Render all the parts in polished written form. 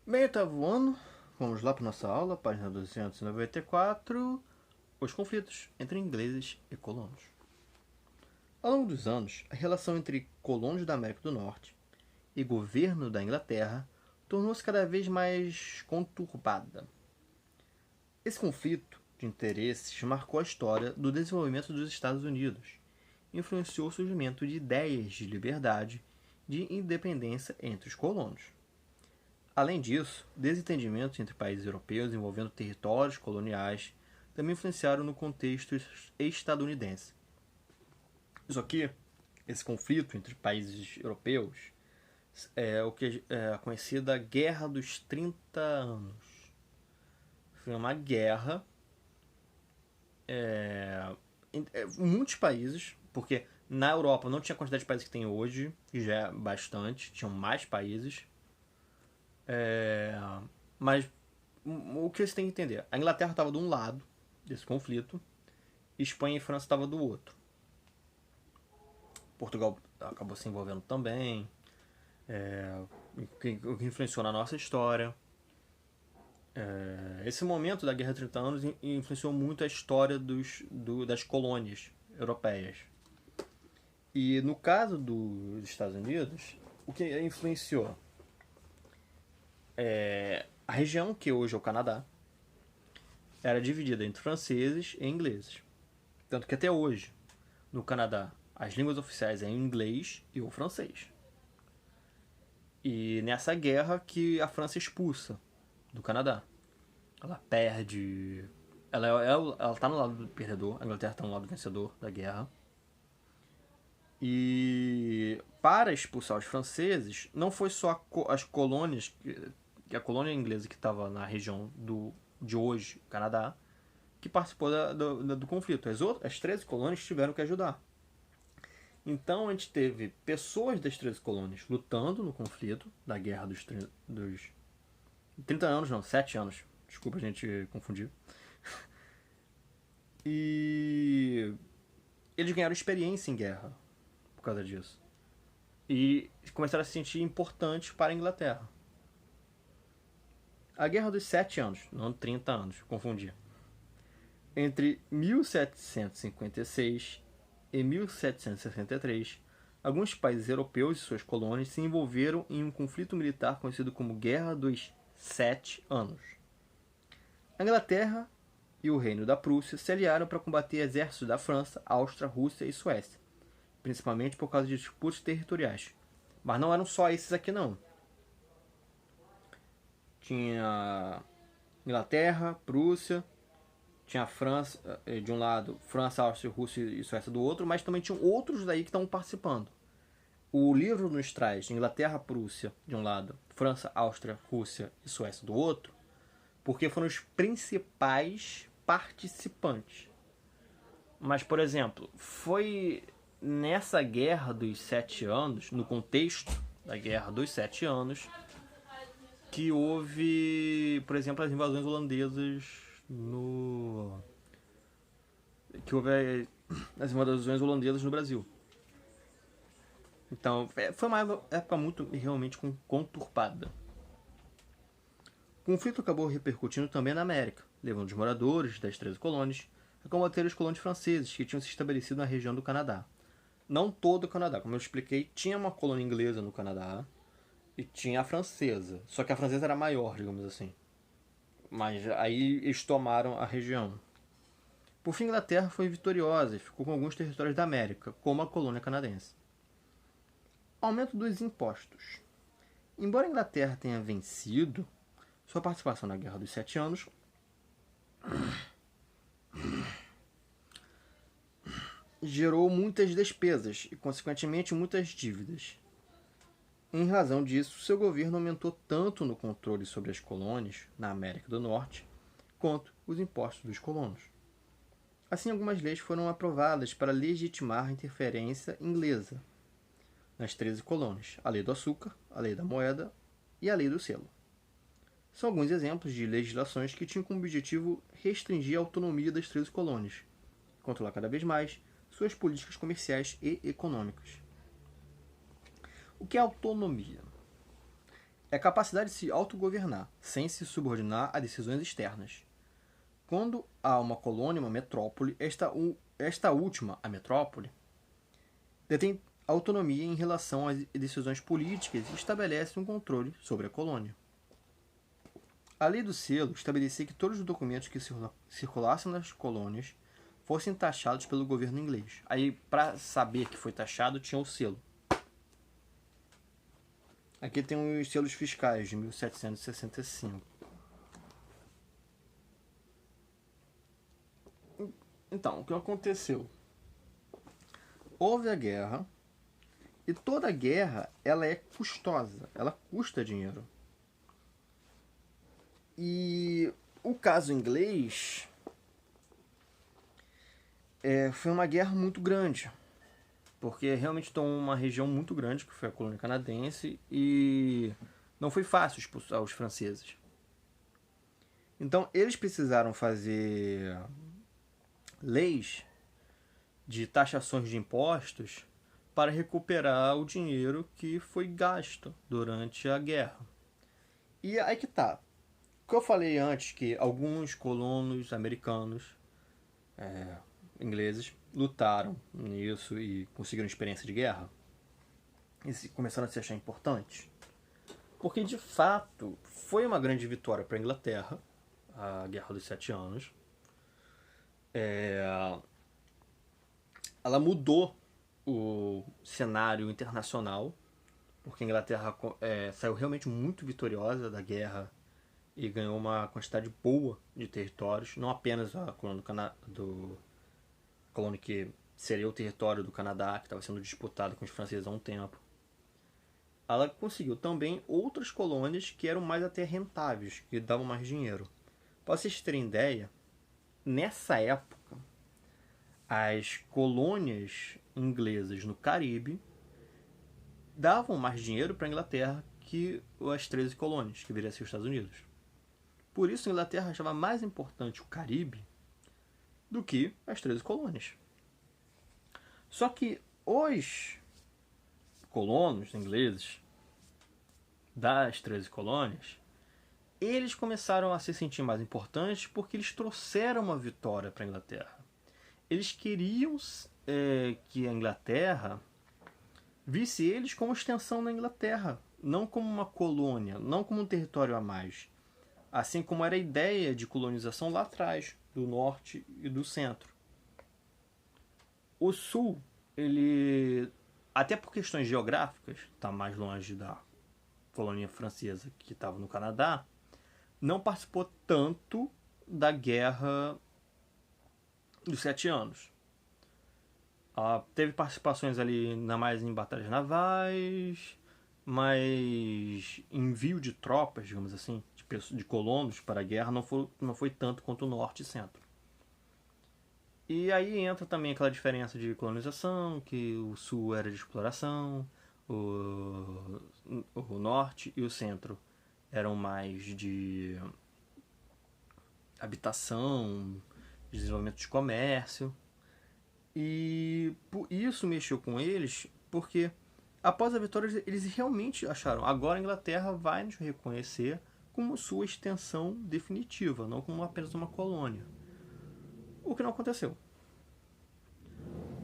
Bem, oitavo ano, vamos lá para nossa aula, página 294, os conflitos entre ingleses e colonos. Ao longo dos anos, a relação entre colonos da América do Norte e governo da Inglaterra tornou-se cada vez mais conturbada. Esse conflito de interesses marcou a história do desenvolvimento dos Estados Unidos e influenciou o surgimento de ideias de liberdade e de independência entre os colonos. Além disso, desentendimentos entre países europeus envolvendo territórios coloniais também influenciaram no contexto estadunidense. Isso aqui, esse conflito entre países europeus, é o que é a conhecida Guerra dos 30 Anos. Foi uma guerra em muitos países, porque na Europa não tinha a quantidade de países que tem hoje, que já é bastante, tinham mais países. Mas o que você tem que entender? A Inglaterra estava de um lado desse conflito, Espanha e França estavam do outro. Portugal acabou se envolvendo também, o que influenciou na nossa história. Esse momento da Guerra de 30 Anos influenciou muito a história das colônias europeias. E no caso dos Estados Unidos, o que influenciou? A região que hoje é o Canadá era dividida entre franceses e ingleses. Tanto que até hoje, no Canadá, as línguas oficiais é o inglês e o francês. E nessa guerra que a França expulsa do Canadá. Ela perde. Ela tá no lado do perdedor, a Inglaterra tá no lado do vencedor da guerra. E para expulsar os franceses, não foi só as colônias, a colônia inglesa que estava na região de hoje, Canadá, que participou do conflito. As 13 colônias tiveram que ajudar. Então a gente teve pessoas das 13 colônias lutando no conflito da guerra dos 30 anos, não, 7 anos. Desculpa a gente confundir. E eles ganharam experiência em guerra por causa disso. E começaram a se sentir importantes para a Inglaterra. A Guerra dos 7 anos, não 30 anos, confundi. Entre 1756 e 1763, alguns países europeus e suas colônias se envolveram em um conflito militar conhecido como Guerra dos 7 Anos. A Inglaterra e o Reino da Prússia se aliaram para combater exércitos da França, Áustria, Rússia e Suécia, principalmente por causa de disputas territoriais. Mas não eram só esses aqui não. Tinha Inglaterra, Prússia, tinha a França de um lado, França, Áustria, Rússia e Suécia do outro, mas também tinham outros daí que estão participando. O livro nos traz Inglaterra, Prússia de um lado, França, Áustria, Rússia e Suécia do outro, porque foram os principais participantes. Mas, por exemplo, foi nessa Guerra dos 7 Anos, no contexto da Guerra dos 7 Anos, que houve, por exemplo, as invasões holandesas no... que houve as invasões holandesas no Brasil. Então, foi uma época muito realmente conturbada. O conflito acabou repercutindo também na América, levando os moradores das 13 colônias a combater os colonos franceses que tinham se estabelecido na região do Canadá. Não todo o Canadá, como eu expliquei, tinha uma colônia inglesa no Canadá e tinha a francesa. Só que a francesa era maior, digamos assim. Mas aí eles tomaram a região. Por fim, a Inglaterra foi vitoriosa e ficou com alguns territórios da América, como a colônia canadense. Aumento dos impostos. Embora a Inglaterra tenha vencido, sua participação na Guerra dos 7 Anos gerou muitas despesas e, consequentemente, muitas dívidas. Em razão disso, seu governo aumentou tanto no controle sobre as colônias na América do Norte quanto os impostos dos colonos. Assim, algumas leis foram aprovadas para legitimar a interferência inglesa nas 13 colônias: a Lei do Açúcar, a Lei da Moeda e a Lei do Selo. São alguns exemplos de legislações que tinham como objetivo restringir a autonomia das 13 colônias, controlar cada vez mais suas políticas comerciais e econômicas. O que é autonomia? é a capacidade de se autogovernar, sem se subordinar a decisões externas. Quando há uma colônia, uma metrópole, esta última, a metrópole, detém autonomia em relação às decisões políticas e estabelece um controle sobre a colônia. A lei do selo estabelecia que todos os documentos que circulassem nas colônias fossem taxados pelo governo inglês. Aí, para saber que foi taxado, tinha o selo. Aqui tem os selos fiscais de 1765. Então, o que aconteceu? Houve a guerra, e toda guerra ela é custosa, ela custa dinheiro. E o caso inglês foi uma guerra muito grande, porque realmente tomou uma região muito grande, que foi a colônia canadense, e não foi fácil expulsar os franceses. Então eles precisaram fazer leis de taxações de impostos para recuperar o dinheiro que foi gasto durante a guerra. E aí que tá. O que eu falei antes, que alguns colonos americanos, ingleses, lutaram nisso e conseguiram experiência de guerra, e começaram a se achar importantes. Porque, de fato, foi uma grande vitória para a Inglaterra, a Guerra dos 7 Anos. Ela mudou o cenário internacional, porque a Inglaterra saiu realmente muito vitoriosa da guerra e ganhou uma quantidade boa de territórios, não apenas a colônia que seria o território do Canadá, que estava sendo disputado com os franceses há um tempo. Ela conseguiu também outras colônias que eram mais até rentáveis, que davam mais dinheiro. Para vocês terem ideia, nessa época, as colônias inglesas no Caribe davam mais dinheiro para a Inglaterra que as 13 colônias, que viriam a ser os Estados Unidos. Por isso a Inglaterra achava mais importante o Caribe do que as 13 colônias. Só que os colonos ingleses das 13 colônias, eles começaram a se sentir mais importantes porque eles trouxeram uma vitória para a Inglaterra. Eles queriam que a Inglaterra visse eles como extensão da Inglaterra, não como uma colônia, não como um território a mais. Assim como era a ideia de colonização lá atrás, do norte e do centro. O sul, ele, até por questões geográficas, está mais longe da colônia francesa que estava no Canadá, não participou tanto da Guerra dos 7 Anos. Teve participações ali mais em batalhas navais, mas envio de tropas, digamos assim, de colonos para a guerra não foi tanto quanto o norte e centro. E aí entra também aquela diferença de colonização, que o sul era de exploração, o norte e o centro eram mais de habitação, desenvolvimento de comércio. E isso mexeu com eles, porque após a vitória eles realmente acharam: agora a Inglaterra vai nos reconhecer como sua extensão definitiva, não como apenas uma colônia. O que não aconteceu.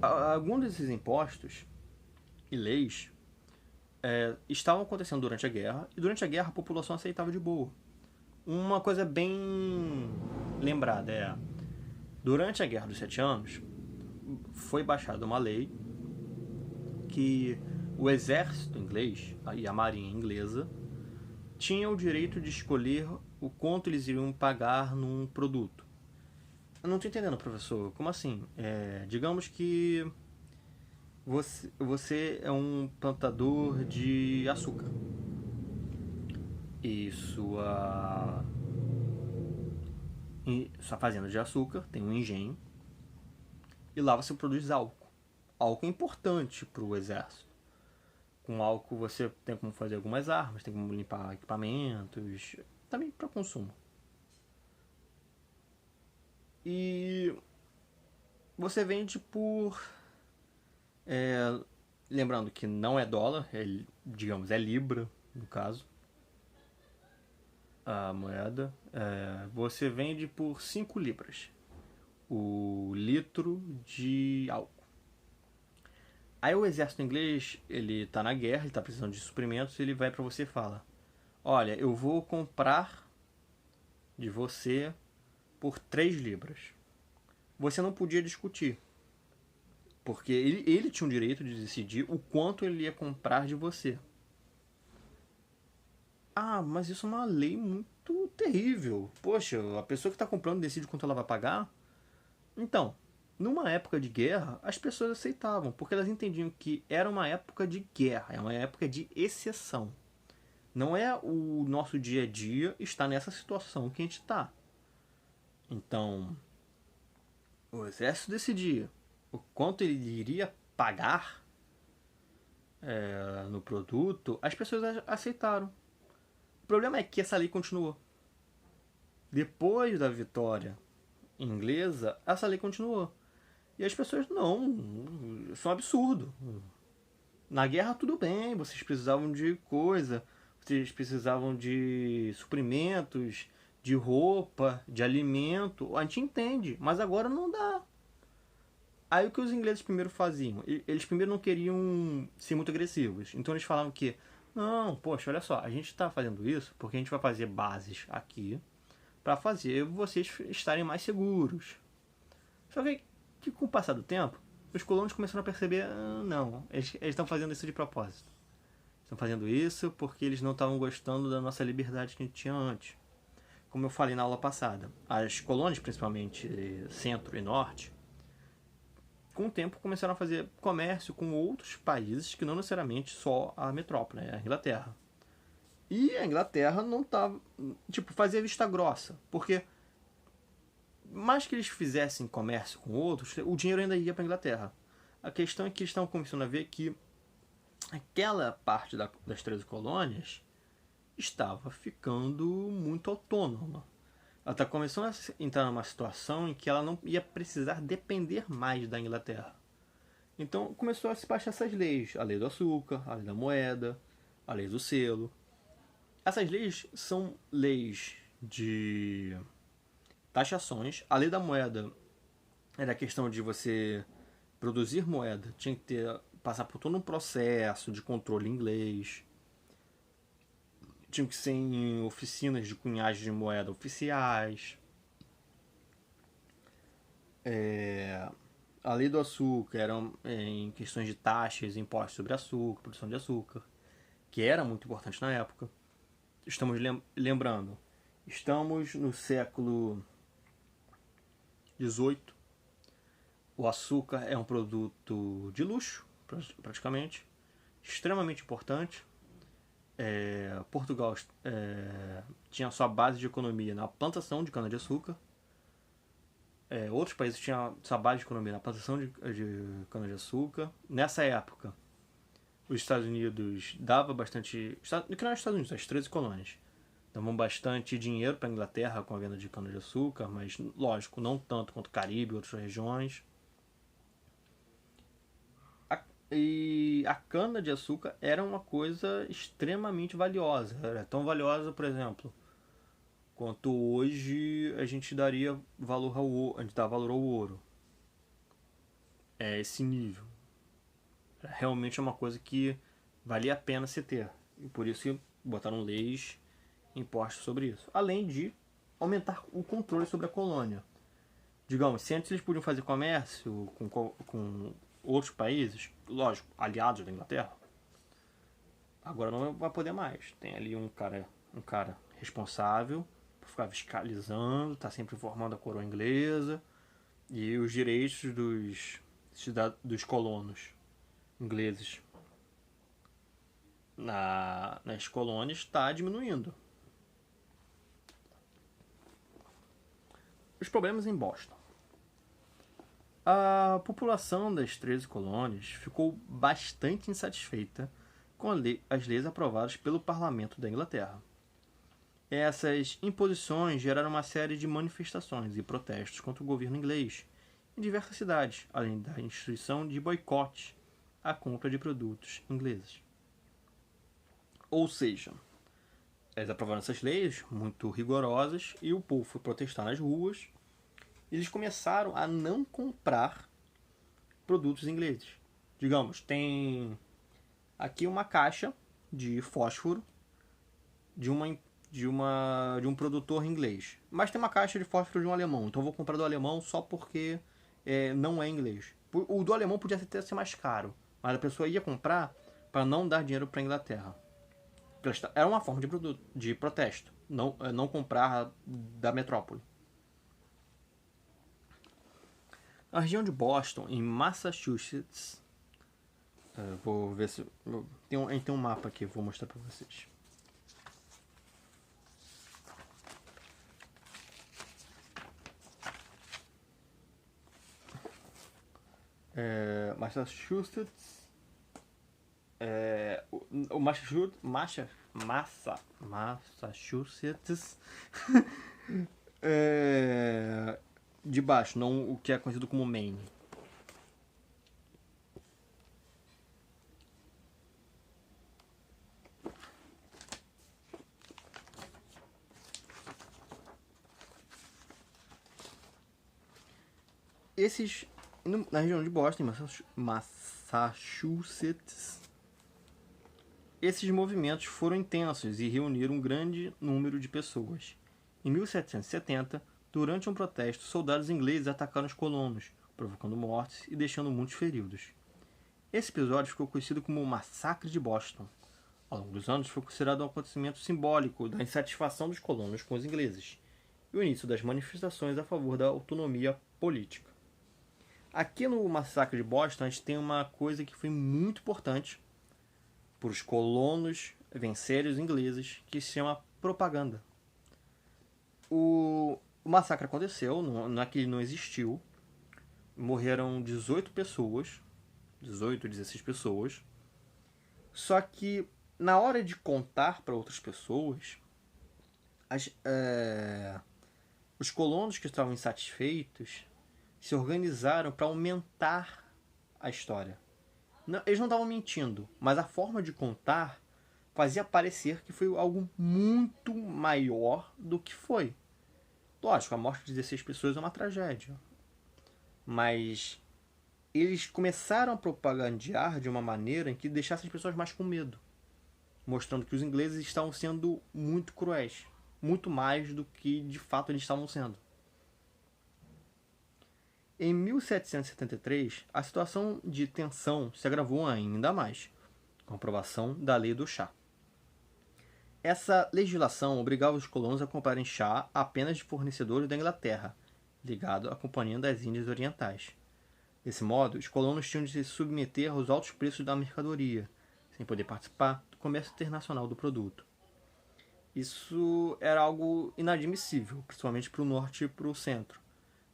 Alguns desses impostos e leis estavam acontecendo durante a guerra, e durante a guerra a população aceitava de boa. Uma coisa bem lembrada durante a Guerra dos 7 Anos, foi baixada uma lei que o exército inglês e a marinha inglesa tinham o direito de escolher o quanto eles iriam pagar num produto. Eu não estou entendendo, professor. Como assim? Digamos que você é um plantador de açúcar e sua fazenda de açúcar tem um engenho, e lá você produz álcool. Álcool é importante para o exército. Com álcool você tem como fazer algumas armas, tem como limpar equipamentos, também para consumo. E você vende por... lembrando que não é dólar, digamos, é libra, no caso. a moeda, você vende por 5 libras o litro de álcool. Aí o exército inglês, ele tá na guerra, ele tá precisando de suprimentos, ele vai para você e fala: olha, eu vou comprar de você por 3 libras. Você não podia discutir, porque ele tinha o direito de decidir o quanto ele ia comprar de você. Ah, mas isso é uma lei muito terrível. Poxa, a pessoa que está comprando decide quanto ela vai pagar. Então, numa época de guerra, as pessoas aceitavam, porque elas entendiam que era uma época de guerra, é uma época de exceção. Não é o nosso dia a dia estar nessa situação que a gente está. Então, o exército decidia o quanto ele iria pagar no produto, as pessoas aceitaram. O problema é que essa lei continuou. Depois da vitória inglesa, essa lei continuou. E as pessoas, não, isso é um absurdo. Na guerra tudo bem, vocês precisavam de coisa, vocês precisavam de suprimentos, de roupa, de alimento, a gente entende, mas agora não dá. Aí o que os ingleses primeiro faziam? Eles primeiro não queriam ser muito agressivos, então eles falavam que, não, poxa, olha só, a gente está fazendo isso porque a gente vai fazer bases aqui para fazer vocês estarem mais seguros. Só que com o passar do tempo, os colonos começaram a perceber, não, eles estão fazendo isso de propósito. Estão fazendo isso porque eles não estavam gostando da nossa liberdade que a gente tinha antes. Como eu falei na aula passada, as colônias, principalmente centro e norte, com o tempo começaram a fazer comércio com outros países que não necessariamente só a metrópole, a Inglaterra. E a Inglaterra não estava, fazia vista grossa, porque mais que eles fizessem comércio com outros, o dinheiro ainda ia para a Inglaterra. A questão é que eles estavam começando a ver que aquela parte das 13 colônias estava ficando muito autônoma. Ela está começando a entrar numa situação em que ela não ia precisar depender mais da Inglaterra. Então começou a se baixar essas leis. A lei do açúcar, a lei da moeda, a lei do selo. Essas leis são leis de taxações. A lei da moeda era a questão de você produzir moeda. Tinha que passar por todo um processo de controle inglês. Tinha que ser em oficinas de cunhagem de moeda oficiais. A lei do açúcar era em questões de taxas, impostos sobre açúcar, produção de açúcar, que era muito importante na época. Estamos lembrando, estamos no século XVIII. O açúcar é um produto de luxo, praticamente, extremamente importante. Portugal tinha sua base de economia na plantação de cana-de-açúcar. Outros países tinham sua base de economia na plantação de cana-de-açúcar. Nessa época, os Estados Unidos dava bastante... Que não é os Estados Unidos, as 13 colônias. Davam bastante dinheiro para a Inglaterra com a venda de cana-de-açúcar, mas, lógico, não tanto quanto o Caribe e outras regiões. E a cana-de-açúcar era uma coisa extremamente valiosa. Era tão valiosa, por exemplo, quanto hoje a gente daria valor ao ouro. A gente dá valor ao ouro. É esse nível. Realmente é uma coisa que valia a pena se ter. E por isso que botaram leis impostos sobre isso. Além de aumentar o controle sobre a colônia. Digamos, se antes eles podiam fazer comércio com outros países, lógico, aliados da Inglaterra, agora não vai poder mais. Tem ali um cara responsável por ficar fiscalizando, tá sempre informando a coroa inglesa e os direitos dos colonos ingleses nas colônias está diminuindo. Os problemas em Boston. A população das 13 colônias ficou bastante insatisfeita com as leis aprovadas pelo parlamento da Inglaterra. Essas imposições geraram uma série de manifestações e protestos contra o governo inglês em diversas cidades, além da instituição de boicote à compra de produtos ingleses. Ou seja, eles aprovaram essas leis muito rigorosas e o povo foi protestar nas ruas. Eles começaram a não comprar produtos ingleses. Digamos, tem aqui uma caixa de fósforo de um produtor inglês. Mas tem uma caixa de fósforo de um alemão. Então eu vou comprar do alemão só porque não é inglês. O do alemão podia até ser mais caro. Mas a pessoa ia comprar para não dar dinheiro para a Inglaterra. Era uma forma de protesto. Não comprar da metrópole. Na região de Boston, em Massachusetts, vou ver se tem um mapa aqui, vou mostrar para vocês. Massachusetts, o Massachusetts de baixo, não o que é conhecido como Maine. Na região de Boston, Massachusetts, esses movimentos foram intensos e reuniram um grande número de pessoas. Em 1770, durante um protesto, soldados ingleses atacaram os colonos, provocando mortes e deixando muitos feridos. Esse episódio ficou conhecido como o Massacre de Boston. Ao longo dos anos, foi considerado um acontecimento simbólico da insatisfação dos colonos com os ingleses e o início das manifestações a favor da autonomia política. Aqui no Massacre de Boston, a gente tem uma coisa que foi muito importante para os colonos vencerem os ingleses, que se chama propaganda. O massacre aconteceu, não é que ele não existiu. Morreram 18 pessoas, 18, 16 pessoas. Só que na hora de contar para outras pessoas, os colonos que estavam insatisfeitos se organizaram para aumentar a história. Eles não estavam mentindo, mas a forma de contar fazia parecer que foi algo muito maior do que foi. Lógico, a morte de 16 pessoas é uma tragédia. Mas eles começaram a propagandear de uma maneira em que deixasse as pessoas mais com medo, mostrando que os ingleses estavam sendo muito cruéis, muito mais do que de fato eles estavam sendo. Em 1773, a situação de tensão se agravou ainda mais, com a aprovação da Lei do Chá. Essa legislação obrigava os colonos a comprarem chá apenas de fornecedores da Inglaterra, ligado à Companhia das Índias Orientais. Desse modo, os colonos tinham de se submeter aos altos preços da mercadoria, sem poder participar do comércio internacional do produto. Isso era algo inadmissível, principalmente para o norte e para o centro,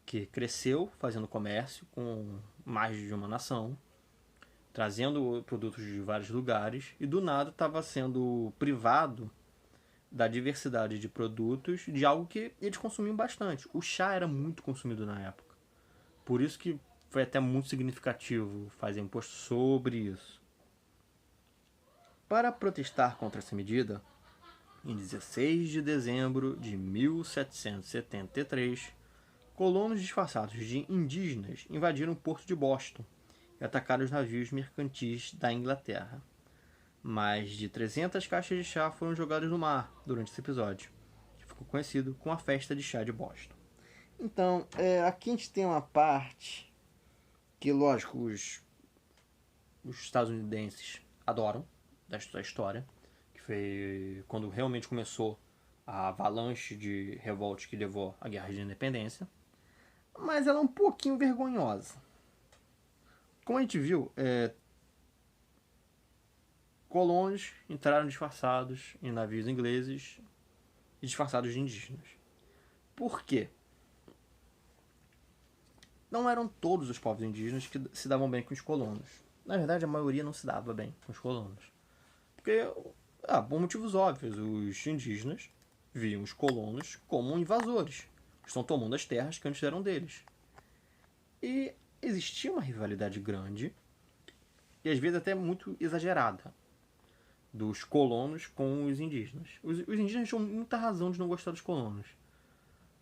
que cresceu fazendo comércio com mais de uma nação, trazendo produtos de vários lugares, e do nada estava sendo privado da diversidade de produtos de algo que eles consumiam bastante. O chá era muito consumido na época. Por isso que foi até muito significativo fazer imposto sobre isso. Para protestar contra essa medida, em 16 de dezembro de 1773, colonos disfarçados de indígenas invadiram o porto de Boston e atacaram os navios mercantis da Inglaterra. Mais de 300 caixas de chá foram jogadas no mar durante esse episódio, que ficou conhecido como a Festa de Chá de Boston. Então, aqui a gente tem uma parte que, lógico, os estadunidenses adoram desta história, que foi quando realmente começou a avalanche de revoltas que levou à Guerra de Independência. Mas ela é um pouquinho vergonhosa. Como a gente viu, colonos entraram disfarçados em navios ingleses e disfarçados de indígenas. Por quê? Não eram todos os povos indígenas que se davam bem com os colonos. Na verdade, a maioria não se dava bem com os colonos. Porque, por motivos óbvios, os indígenas viam os colonos como invasores. Estão tomando as terras que antes eram deles. E existia uma rivalidade grande, e às vezes até muito exagerada, dos colonos com os indígenas. Os indígenas tinham muita razão de não gostar dos colonos.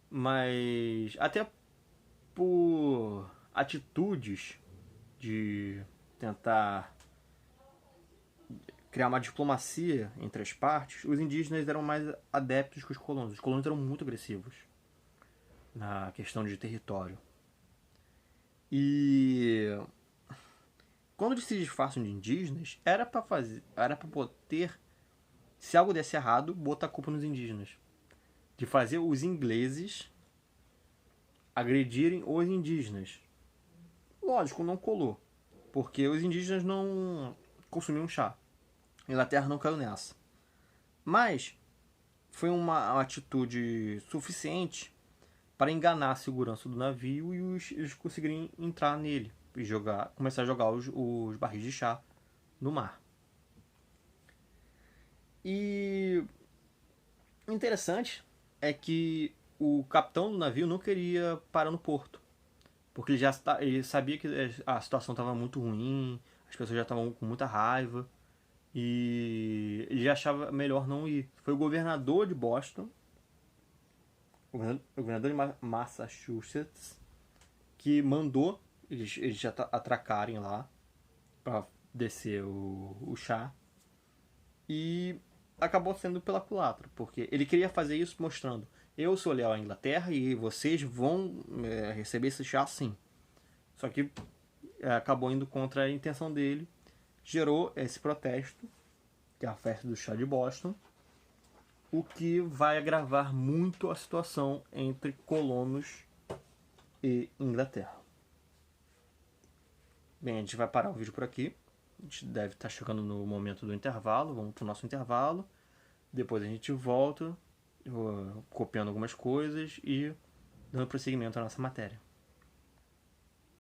Mas até por atitudes de tentar criar uma diplomacia entre as partes, os indígenas eram mais adeptos que os colonos. Os colonos eram muito agressivos na questão de território. E quando eles se disfarçam de indígenas, era para poder, se algo desse errado, botar a culpa nos indígenas. De fazer os ingleses agredirem os indígenas. Lógico, não colou, porque os indígenas não consumiam chá. A Inglaterra não caiu nessa. Mas foi uma atitude suficiente para enganar a segurança do navio e eles conseguirem entrar nele e começar a jogar os barris de chá no mar. E o interessante é que o capitão do navio não queria parar no porto, porque ele sabia que a situação estava muito ruim, as pessoas já estavam com muita raiva e ele achava melhor não ir. Foi o governador de Boston, o governador de Massachusetts, que mandou eles já atracarem lá para descer o chá, e acabou sendo pela culatra, porque ele queria fazer isso mostrando: eu sou leal à Inglaterra e vocês vão receber esse chá sim. Só que acabou indo contra a intenção dele, gerou esse protesto, que é a festa do chá de Boston, o que vai agravar muito a situação entre colonos e Inglaterra. Bem, a gente vai parar o vídeo por aqui. A gente deve estar chegando no momento do intervalo. Vamos para o nosso intervalo. Depois a gente volta, copiando algumas coisas e dando prosseguimento à nossa matéria.